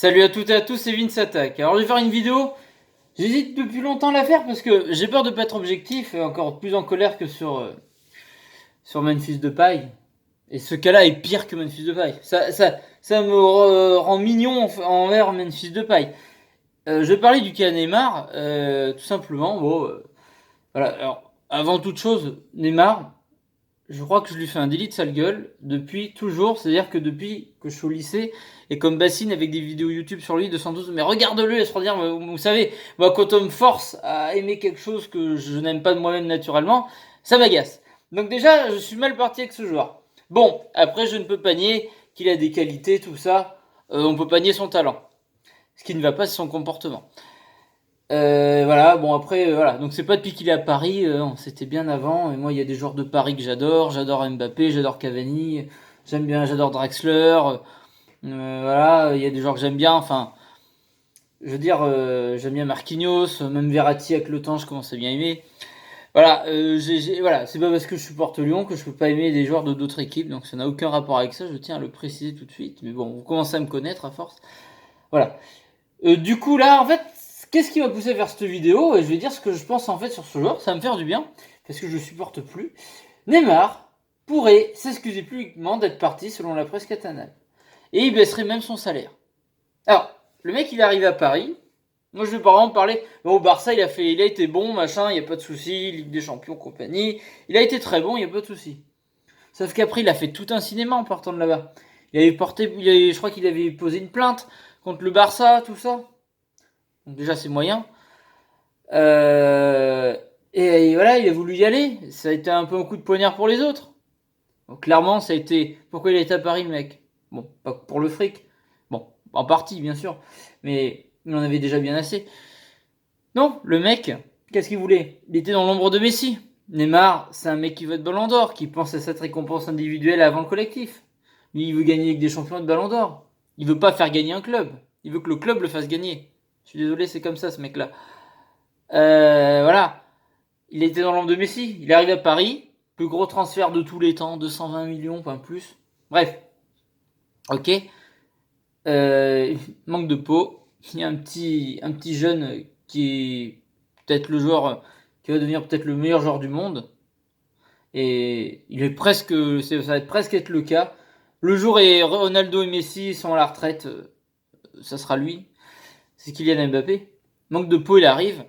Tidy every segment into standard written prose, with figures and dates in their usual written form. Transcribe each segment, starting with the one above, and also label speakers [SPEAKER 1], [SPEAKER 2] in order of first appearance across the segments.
[SPEAKER 1] Salut à toutes et à tous, c'est Vince Attack. Alors je vais faire une vidéo, j'hésite depuis longtemps à la faire parce que j'ai peur de pas être objectif et encore plus en colère que sur Memphis Depay. Et ce cas-là est pire que Memphis Depay. Ça me rend mignon envers Memphis Depay. Je vais parler du cas Neymar, tout simplement. Voilà. Alors, avant toute chose, Neymar, je crois que je lui fais un délit de sale gueule depuis toujours, c'est-à-dire que depuis que je suis au lycée, et comme bassine avec des vidéos YouTube sur lui de 112, mais regarde-le et se redire, vous savez, moi quand on me force à aimer quelque chose que je n'aime pas de moi-même naturellement, ça m'agace. Donc déjà, je suis mal parti avec ce joueur. Bon, après je ne peux pas nier qu'il a des qualités, tout ça, on peut pas nier son talent. Ce qui ne va pas, c'est son comportement. Voilà, bon après, voilà, donc c'est pas depuis qu'il est à Paris, c'était bien avant. Et moi, il y a des joueurs de Paris que j'adore Mbappé, j'adore Cavani, j'adore Draxler, voilà, il y a des joueurs que j'aime bien, enfin, je veux dire, j'aime bien Marquinhos, même Verratti avec le temps, je commence à bien aimer. Voilà, voilà, c'est pas parce que je supporte Lyon que je peux pas aimer des joueurs de d'autres équipes, donc ça n'a aucun rapport avec ça, je tiens à le préciser tout de suite. Mais bon, vous commencez à me connaître à force. Voilà. Du coup, là, en fait, qu'est-ce qui m'a poussé vers cette vidéo? Et je vais dire ce que je pense en fait sur ce joueur, ça va me faire du bien, parce que je le supporte plus. Neymar pourrait s'excuser publiquement d'être parti selon la presse catalane. Et il baisserait même son salaire. Alors, le mec, il arrive à Paris. Moi, je vais par exemple parler. Bon, au Barça, il a été bon, machin, il n'y a pas de souci. Ligue des Champions, compagnie. Il a été très bon, il n'y a pas de souci. Sauf qu'après, il a fait tout un cinéma en partant de là-bas. Je crois qu'il avait posé une plainte contre le Barça, tout ça. Donc déjà, c'est moyen. Et voilà, il a voulu y aller. Ça a été un peu un coup de poignard pour les autres. Donc clairement, ça a été. Pourquoi il est à Paris, le mec? Bon, pas pour le fric. Bon, en partie, bien sûr. Mais il en avait déjà bien assez. Non, le mec, qu'est-ce qu'il voulait? Il était dans l'ombre de Messi. Neymar, c'est un mec qui veut être Ballon d'Or, qui pense à cette récompense individuelle avant le collectif. Lui, il veut gagner avec des champions de Ballon d'Or. Il veut pas faire gagner un club. Il veut que le club le fasse gagner. Je suis désolé, c'est comme ça, ce mec-là. Voilà. Il était dans l'ombre de Messi. Il arrive à Paris. Plus gros transfert de tous les temps. 220 millions, pas plus. Bref. Ok. Manque de peau. Il y a un petit jeune qui est peut-être le joueur qui va devenir peut-être le meilleur joueur du monde. Et il est presque, ça va être presque être le cas. Le jour où Ronaldo et Messi sont à la retraite, ça sera lui. C'est Kylian Mbappé. Manque de peau, il arrive.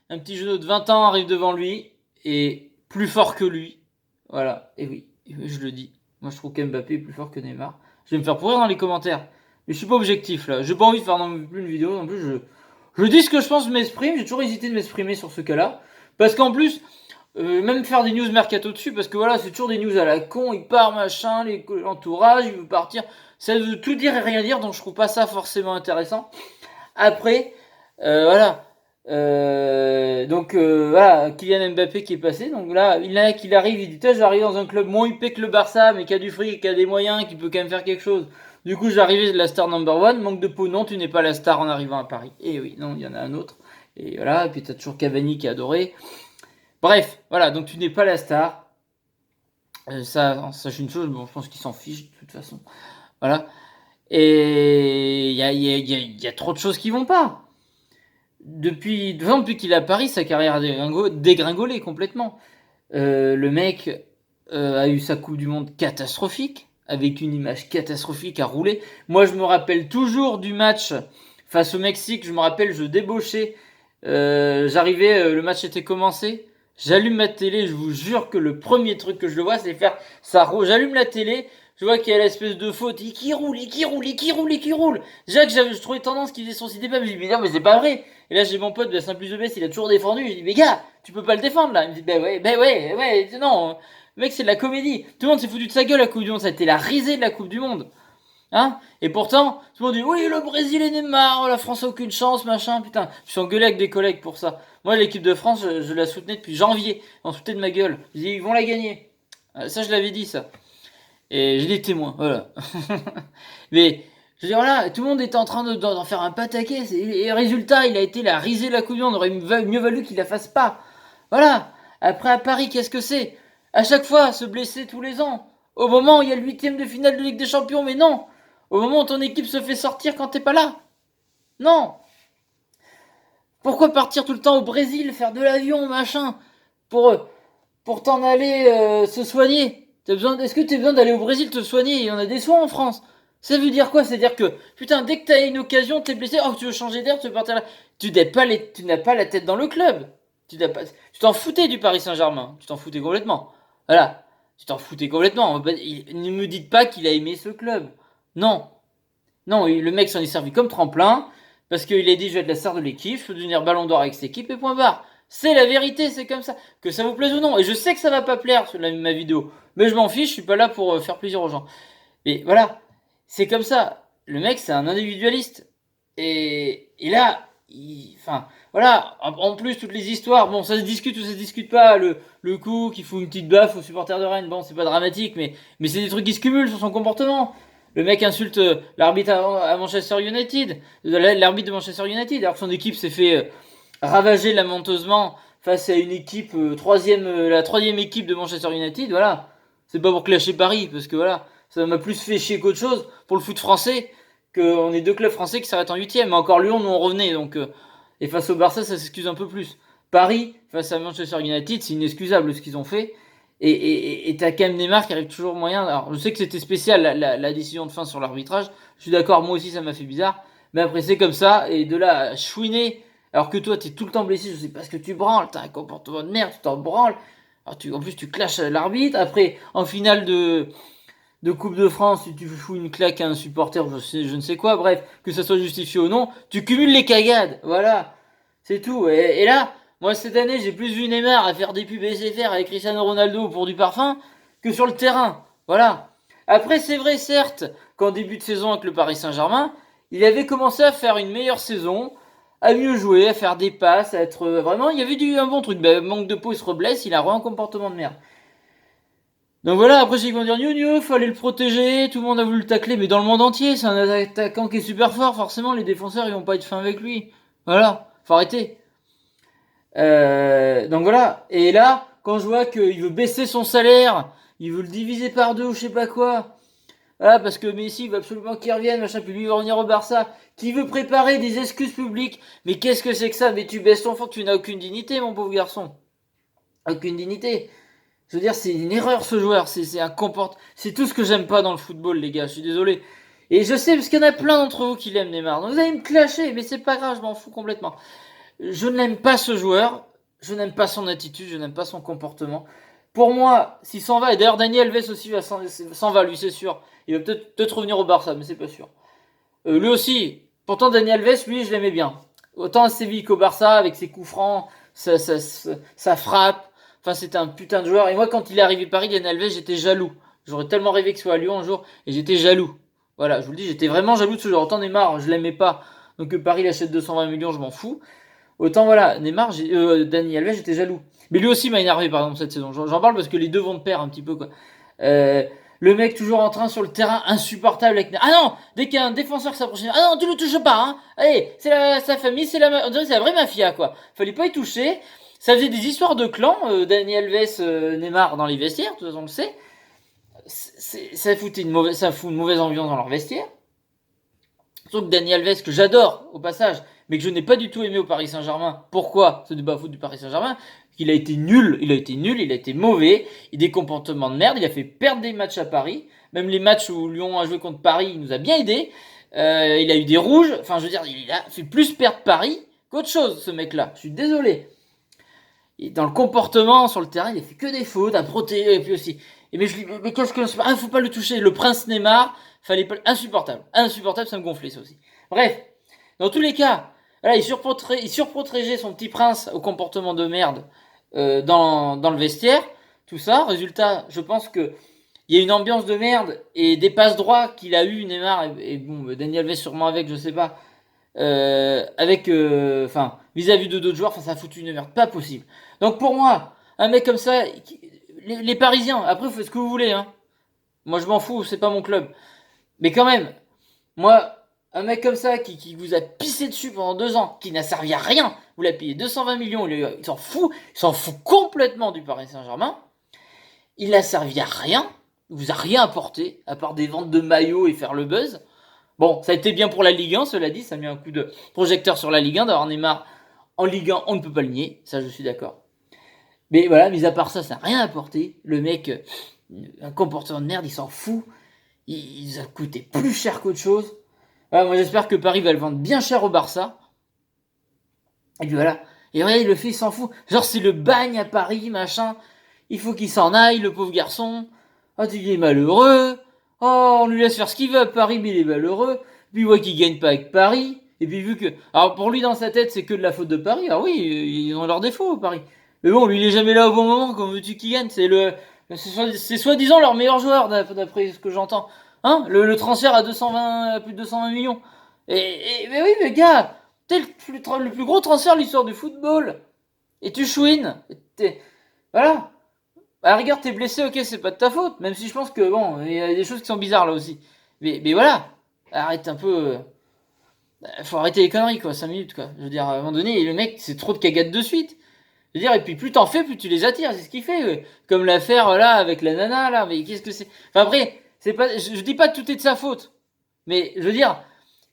[SPEAKER 1] Un petit genou de 20 ans arrive devant lui et plus fort que lui. Voilà, et oui, je le dis. Moi, je trouve qu'Mbappé est plus fort que Neymar. Je vais me faire pourrir dans les commentaires. Mais je suis pas objectif là. J'ai pas envie de faire non plus une vidéo. En plus, je dis ce que je pense, je m'exprime. J'ai toujours hésité de m'exprimer sur ce cas-là. Parce qu'en plus, même faire des news mercato dessus, parce que voilà, c'est toujours des news à la con. Il part, machin, l'entourage, il veut partir. Ça veut tout dire et rien dire, donc je trouve pas ça forcément intéressant. Après, voilà. Voilà, Kylian Mbappé qui est passé. Donc là, qu'il arrive, il dit j'arrive dans un club moins huppé que le Barça, mais qui a du fric, qui a des moyens, qui peut quand même faire quelque chose. Du coup, j'arrivais de la star number one. Manque de peau, non, tu n'es pas la star en arrivant à Paris. Et oui, non, il y en a un autre. Et voilà, et puis t'as toujours Cavani qui est adoré. Bref, voilà, donc tu n'es pas la star. Sache une chose, bon, je pense qu'il s'en fiche de toute façon. Voilà. Et il y a trop de choses qui vont pas. Depuis qu'il est à Paris, sa carrière a dégringolé complètement. Le mec a eu sa Coupe du Monde catastrophique, avec une image catastrophique à rouler. Moi, je me rappelle toujours du match face au Mexique. Je me rappelle, je débauchais. J'arrivais, le match était commencé. J'allume ma télé, je vous jure que le premier truc que je vois, c'est faire ça. J'allume la télé, je vois qu'il y a l'espèce de faute, qui roule. Déjà que je trouvais tendance qu'il faisait son site pas, je me dis, mais non, mais c'est pas vrai. Et là, j'ai mon pote de la Saint-Plus de Besse, il a toujours défendu. Je dis, mais gars, tu peux pas le défendre là. Il me dit, ouais, non. Le mec, c'est de la comédie. Tout le monde s'est foutu de sa gueule la Coupe du Monde. Ça a été la risée de la Coupe du Monde. Hein? Et pourtant, tout le monde dit, oui, le Brésil est Neymar, la France a aucune chance, machin, putain. Je suis engueulé avec des collègues pour ça. Moi, l'équipe de France, je la soutenais depuis janvier. On se foutait de ma gueule. Je dis, ils vont la gagner. Ça, je l'avais dit, ça. Et j'ai des témoins, voilà. Mais, je veux dire, voilà, tout le monde était en train d'en faire un pataquès. Et résultat, il a été la risée de la Coupe du Monde. On aurait mieux valu qu'il la fasse pas. Voilà. Après, à Paris, qu'est-ce que c'est? À chaque fois, se blesser tous les ans. Au moment où il y a le 8e de finale de Ligue des Champions, mais non. Au moment où ton équipe se fait sortir quand t'es pas là. Non. Pourquoi partir tout le temps au Brésil, faire de l'avion, machin, pour t'en aller se soigner? Est-ce que tu as besoin d'aller au Brésil te soigner? Il y en a des soins en France. Ça veut dire quoi? C'est-à-dire que, putain, dès que t'as une occasion, t'es blessé, oh, tu veux changer d'air, tu veux partir là. Tu n'as pas la tête dans le club. Tu t'en foutais du Paris Saint-Germain. Tu t'en foutais complètement. Voilà. Tu t'en foutais complètement. Ne me dites pas qu'il a aimé ce club. Non. Non, le mec s'en est servi comme tremplin, parce qu'il a dit je vais être la star de l'équipe, je peux devenir ballon d'or avec cette équipe, et point barre. C'est la vérité, c'est comme ça. Que ça vous plaise ou non. Et je sais que ça va pas plaire sur ma vidéo. Mais je m'en fiche, je suis pas là pour faire plaisir aux gens. Et voilà. C'est comme ça. Le mec, c'est un individualiste. Et là, enfin, voilà. En plus, toutes les histoires, bon, ça se discute ou ça se discute pas. Le coup qui fout une petite baffe aux supporters de Rennes, bon, c'est pas dramatique, mais c'est des trucs qui se cumulent sur son comportement. Le mec insulte l'arbitre à Manchester United, l'arbitre de Manchester United, alors que son équipe s'est fait ravager lamenteusement face à une équipe la troisième équipe de Manchester United. Voilà, c'est pas pour clasher Paris, parce que voilà, ça m'a plus fait chier qu'autre chose pour le foot français, qu'on est deux clubs français qui s'arrêtent en huitième. Mais encore Lyon, nous on revenait, donc et face au Barça, ça s'excuse un peu plus. Paris face à Manchester United, c'est inexcusable ce qu'ils ont fait. Et t'as quand même Neymar qui arrive toujours moyen. Alors je sais que c'était spécial la décision de fin sur l'arbitrage. Je suis d'accord, moi aussi ça m'a fait bizarre. Mais après c'est comme ça, et de là à chouiner, alors que toi t'es tout le temps blessé, je sais pas ce que tu branles, t'as un comportement de merde, tu t'en branles. Alors en plus tu clashes l'arbitre. Après en finale de Coupe de France, tu fous une claque à un supporter, je ne sais quoi, bref, que ça soit justifié ou non, tu cumules les cagades, voilà, c'est tout. Et là, moi cette année, j'ai plus vu Neymar à faire des pubs SFR avec Cristiano Ronaldo pour du parfum que sur le terrain, voilà. Après, c'est vrai, certes, qu'en début de saison avec le Paris Saint-Germain, il avait commencé à faire une meilleure saison, à mieux jouer, à faire des passes, à être vraiment, il y avait un bon truc. Manque de peau, il se reblesse, il a un comportement de merde. Donc voilà, après c'est qu'ils vont dire Nio, fallait le protéger, tout le monde a voulu le tacler, mais dans le monde entier, c'est un attaquant qui est super fort, forcément les défenseurs ils vont pas être fins avec lui. Voilà, faut arrêter. Donc voilà, et là, quand je vois qu'il veut baisser son salaire, il veut le diviser par deux ou je sais pas quoi, voilà, parce que Messi veut absolument qu'il revienne, machin, puis lui il va revenir au Barça, qui veut préparer des excuses publiques, mais qu'est-ce que c'est que ça? Mais tu baisses ton fond, tu n'as aucune dignité mon pauvre garçon. Aucune dignité. Je veux dire, c'est une erreur ce joueur. C'est un comportement. C'est tout ce que j'aime pas dans le football, les gars. Je suis désolé. Et je sais, parce qu'il y en a plein d'entre vous qui l'aiment, Neymar. Donc vous allez me clasher, mais c'est pas grave, je m'en fous complètement. Je n'aime pas ce joueur. Je n'aime pas son attitude. Je n'aime pas son comportement. Pour moi, s'il s'en va, et d'ailleurs Daniel Alves aussi s'en va, lui, c'est sûr. Il va peut-être revenir au Barça, mais c'est pas sûr. Lui aussi. Pourtant, Daniel Alves, lui, je l'aimais bien. Autant à Séville qu'au Barça, avec ses coups francs, sa frappe. Enfin, c'était un putain de joueur. Et moi, quand il est arrivé à Paris, Daniel Alves, j'étais jaloux. J'aurais tellement rêvé qu'il soit à Lyon un jour. Et j'étais jaloux. Voilà, je vous le dis, j'étais vraiment jaloux de ce joueur. Autant Neymar, je l'aimais pas. Donc que Paris l'achète 220 millions, je m'en fous. Autant voilà, Neymar, Daniel Alves, j'étais jaloux. Mais lui aussi m'a énervé, par exemple, cette saison. J'en parle parce que les deux vont de pair un petit peu, quoi. Le mec toujours en train sur le terrain, insupportable avec... Ah non, dès qu'il y a un défenseur qui s'approche, ah non, tu le touches pas, hein. Allez, sa famille, on dirait que c'est la vraie mafia, quoi. Fallait pas y toucher. Ça faisait des histoires de clans, Daniel Alves, Neymar dans les vestiaires, de toute façon on le sait. Ça fout une mauvaise ambiance dans leur vestiaire. Surtout que Daniel Alves, que j'adore au passage, mais que je n'ai pas du tout aimé au Paris Saint-Germain. Pourquoi ce débat foot du Paris Saint-Germain? Il a été nul, il a été mauvais, il a des comportements de merde, il a fait perdre des matchs à Paris. Même les matchs où Lyon a joué contre Paris, il nous a bien aidé. Il a eu des rouges, enfin je veux dire, il a fait plus perdre Paris qu'autre chose, ce mec-là. Je suis désolé. Et dans le comportement sur le terrain, il a fait que des fautes à protéger, et puis aussi. Et mais qu'est-ce que faut pas le toucher. Le prince Neymar, fallait pas, insupportable, ça me gonflait ça aussi. Bref, dans tous les cas, voilà, il surprotégeait son petit prince au comportement de merde dans le vestiaire, tout ça. Résultat, je pense que il y a une ambiance de merde et des passes droits qu'il a eu Neymar et bon, Daniel Alves sûrement avec, je sais pas. Vis-à-vis de d'autres joueurs, enfin, ça a foutu une merde, pas possible. Donc pour moi, un mec comme ça, les Parisiens, après vous faites ce que vous voulez, hein. Moi je m'en fous, c'est pas mon club. Mais quand même, moi, un mec comme ça qui vous a pissé dessus pendant 2 ans, qui n'a servi à rien, vous l'avez payé 220 millions, il s'en fout complètement du Paris Saint-Germain. Il n'a servi à rien, il vous a rien apporté, à part des ventes de maillots et faire le buzz. Bon, ça a été bien pour la Ligue 1, cela dit, ça a mis un coup de projecteur sur la Ligue 1, d'avoir Neymar en Ligue 1, on ne peut pas le nier, ça je suis d'accord. Mais voilà, mis à part ça, ça n'a rien apporté. Le mec, un comportement de merde, il s'en fout. Il a coûté plus cher qu'autre chose. Voilà, moi j'espère que Paris va le vendre bien cher au Barça. Et puis voilà. Et regarde, il le fait, il s'en fout. Genre c'est le bagne à Paris, machin. Il faut qu'il s'en aille, le pauvre garçon. Oh, il est malheureux. Oh, on lui laisse faire ce qu'il veut à Paris, mais il est malheureux. Puis il voit qu'il gagne pas avec Paris. Et puis vu que... Alors pour lui, dans sa tête, c'est que de la faute de Paris. Ah oui, ils ont leurs défauts, Paris. Mais bon, lui, il est jamais là au bon moment, comme veux-tu qu'il gagne. C'est soi-disant leur meilleur joueur, d'après ce que j'entends. Hein, le transfert à 220, à plus de 220 millions. Mais oui, mais gars, t'es le plus gros transfert de l'histoire du football. Et tu chouines. Voilà. À la rigueur, t'es blessé, ok, c'est pas de ta faute. Même si je pense que, bon, il y a des choses qui sont bizarres là aussi. Mais voilà. Arrête un peu. Faut arrêter les conneries, quoi. 5 minutes, quoi. Je veux dire, à un moment donné, le mec, c'est trop de cagades de suite. Je veux dire, et puis plus t'en fais, plus tu les attires. C'est ce qu'il fait. Comme l'affaire là avec la nana, là. Mais qu'est-ce que c'est? Enfin, après, c'est pas, je dis pas que tout est de sa faute. Mais je veux dire,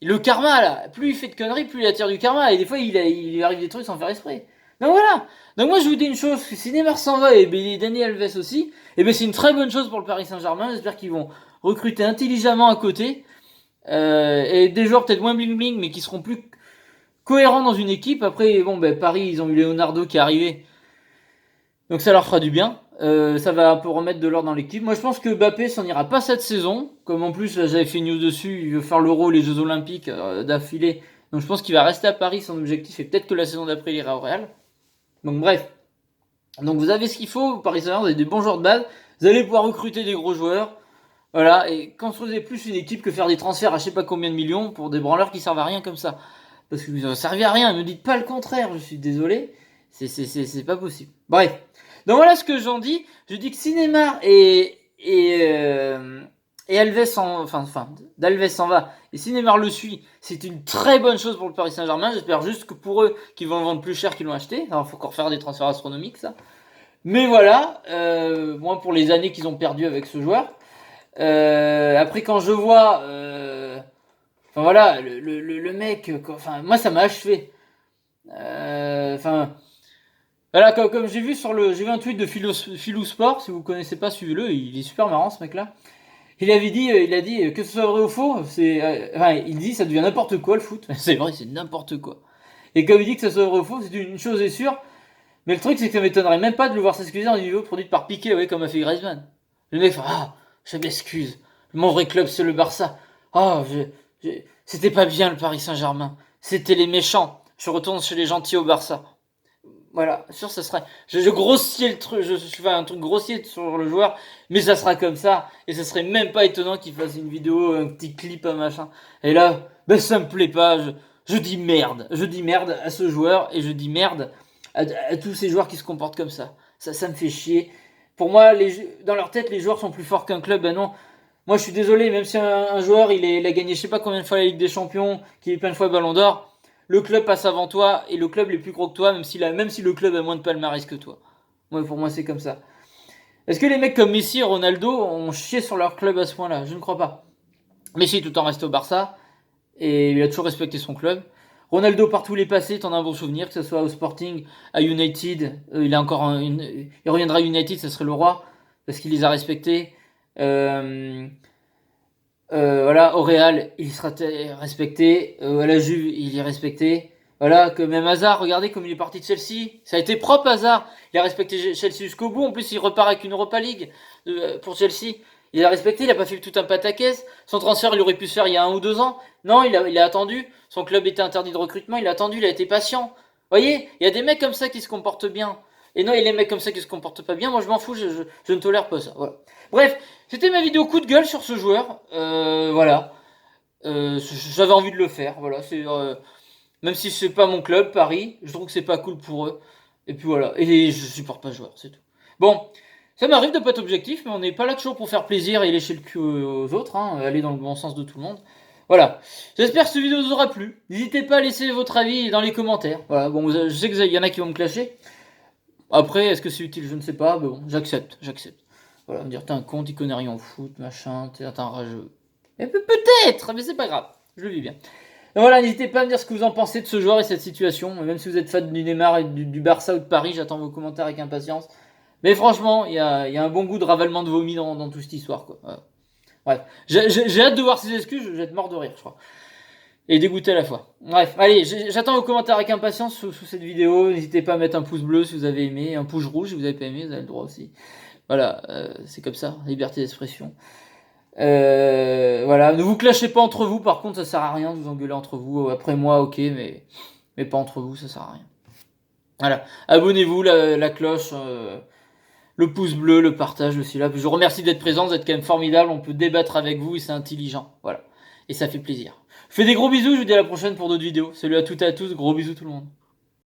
[SPEAKER 1] le karma, là, plus il fait de conneries, plus il attire du karma. Et des fois, il lui arrive des trucs sans faire exprès. Donc voilà. Donc moi, je vous dis une chose, si Neymar s'en va et Dani Alves aussi, et ben c'est une très bonne chose pour le Paris Saint-Germain. J'espère qu'ils vont recruter intelligemment à côté. Et des joueurs peut-être moins bling bling, mais qui seront plus cohérents dans une équipe. Après, bon, ben Paris, ils ont eu Leonardo qui est arrivé. Donc ça leur fera du bien. Ça va un peu remettre de l'ordre dans l'équipe. Moi je pense que Mbappé s'en ira pas cette saison. Comme en plus là, j'avais fait une news dessus, il veut faire l'Euro, les Jeux Olympiques d'affilée. Donc je pense qu'il va rester à Paris, son objectif. Et peut-être que la saison d'après il ira au Real. Donc bref. Donc vous avez ce qu'il faut, Paris Saint-Germain, vous avez des bons joueurs de base. Vous allez pouvoir recruter des gros joueurs. Voilà, et construisez plus une équipe que faire des transferts à je sais pas combien de millions pour des branleurs qui servent à rien comme ça. Parce que vous ne servez à rien, ne dites pas le contraire, je suis désolé. C'est pas possible. Bref. Donc voilà ce que j'en dis. Je dis que si Neymar et Alves d'Alves s'en va, et si Neymar le suit, c'est une très bonne chose pour le Paris Saint-Germain. J'espère juste que pour eux, qu'ils vont le vendre plus cher qu'ils l'ont acheté. Alors, faut encore faire des transferts astronomiques, ça. Mais voilà, moi pour les années qu'ils ont perdu avec ce joueur. Après quand je vois, enfin voilà, le mec, enfin moi ça m'a achevé. Enfin voilà, comme j'ai vu un tweet de Philou Sport, si vous connaissez pas, suivez-le, il est super marrant ce mec-là. Il a dit que ce soit vrai ou faux, enfin il dit ça devient n'importe quoi le foot. C'est vrai, c'est n'importe quoi. Et comme il dit que ça soit vrai ou faux, c'est une chose est sûre. Mais le truc c'est que ça m'étonnerait même pas de le voir s'excuser dans une vidéo produite par Piqué, ouais, comme a fait Griezmann. Le mec fait je m'excuse. Mon vrai club, c'est le Barça. C'était pas bien le Paris Saint-Germain. C'était les méchants. Je retourne chez les gentils au Barça. Voilà, sûr, ça serait. Je grossis le truc, je fais un truc grossier sur le joueur, mais ça sera comme ça. Et ça serait même pas étonnant qu'il fasse une vidéo, un petit clip, un machin. Et là, ben ça me plaît pas. Je dis merde. Je dis merde à ce joueur et je dis merde à tous ces joueurs qui se comportent comme ça. Ça me fait chier. Pour moi, dans leur tête, les joueurs sont plus forts qu'un club. Ben non. Moi, je suis désolé, même si un joueur, il a gagné je sais pas combien de fois la Ligue des Champions, qu'il est plein de fois Ballon d'Or, le club passe avant toi et le club est plus gros que toi, même si le club a moins de palmarès que toi. Ouais, pour moi, c'est comme ça. Est-ce que les mecs comme Messi et Ronaldo ont chié sur leur club à ce point-là? Je ne crois pas. Messi tout en resté au Barça et il a toujours respecté son club. Ronaldo partout il est passé, t'en as un bon souvenir, que ce soit au Sporting, à United, il reviendra à United, ça serait le roi parce qu'il les a respectés. Voilà, au Real, il sera respecté. À la Juve, il est respecté. Voilà, que même Hazard, regardez comme il est parti de Chelsea. Ça a été propre, Hazard. Il a respecté Chelsea jusqu'au bout. En plus, il repart avec une Europa League pour Chelsea. Il a respecté, il a pas fait tout un pataquès. Son transfert, il aurait pu se faire il y a 1 ou 2 ans. Non, il a attendu. Son club était interdit de recrutement. Il a attendu, il a été patient. Vous voyez, il y a des mecs comme ça qui se comportent bien. Et non, il y a des mecs comme ça qui se comportent pas bien. Moi, je m'en fous, je ne tolère pas ça. Voilà. Bref, c'était ma vidéo coup de gueule sur ce joueur. Voilà. J'avais envie de le faire. Voilà. Même si c'est pas mon club, Paris, je trouve que c'est pas cool pour eux. Et puis voilà. Et je supporte pas le joueur, c'est tout. Bon, ça m'arrive de pas être objectif, mais on n'est pas là toujours pour faire plaisir et lécher le cul aux autres. Hein, aller dans le bon sens de tout le monde. Voilà. J'espère que cette vidéo vous aura plu. N'hésitez pas à laisser votre avis dans les commentaires. Voilà. Bon, je sais qu'il y en a qui vont me clasher. Après, est-ce que c'est utile? Je ne sais pas. Mais bon, j'accepte. Voilà, me dire, t'es un con, tu connais rien au foot, machin, t'es un rageux. Et peut-être, mais c'est pas grave, je le vis bien. Donc voilà, n'hésitez pas à me dire ce que vous en pensez de ce joueur et cette situation. Même si vous êtes fan du Neymar et du Barça ou de Paris, j'attends vos commentaires avec impatience. Mais franchement, il y a un bon goût de ravalement de vomi dans toute cette histoire, quoi. Voilà. Bref, j'ai hâte de voir ses excuses, je vais être mort de rire, je crois. Et dégoûté à la fois. Bref, allez, j'attends vos commentaires avec impatience sous cette vidéo. N'hésitez pas à mettre un pouce bleu si vous avez aimé, un pouce rouge si vous avez pas aimé, vous avez le droit aussi. Voilà, c'est comme ça, liberté d'expression. Voilà, ne vous clashez pas entre vous, par contre ça sert à rien de vous engueuler entre vous. Après moi, ok, mais pas entre vous, ça sert à rien. Voilà, abonnez-vous, la cloche, le pouce bleu, le partage aussi là. Je vous remercie d'être présent, vous êtes quand même formidable, on peut débattre avec vous et c'est intelligent. Voilà, et ça fait plaisir. Je fais des gros bisous, je vous dis à la prochaine pour d'autres vidéos. Salut à toutes et à tous, gros bisous tout le monde.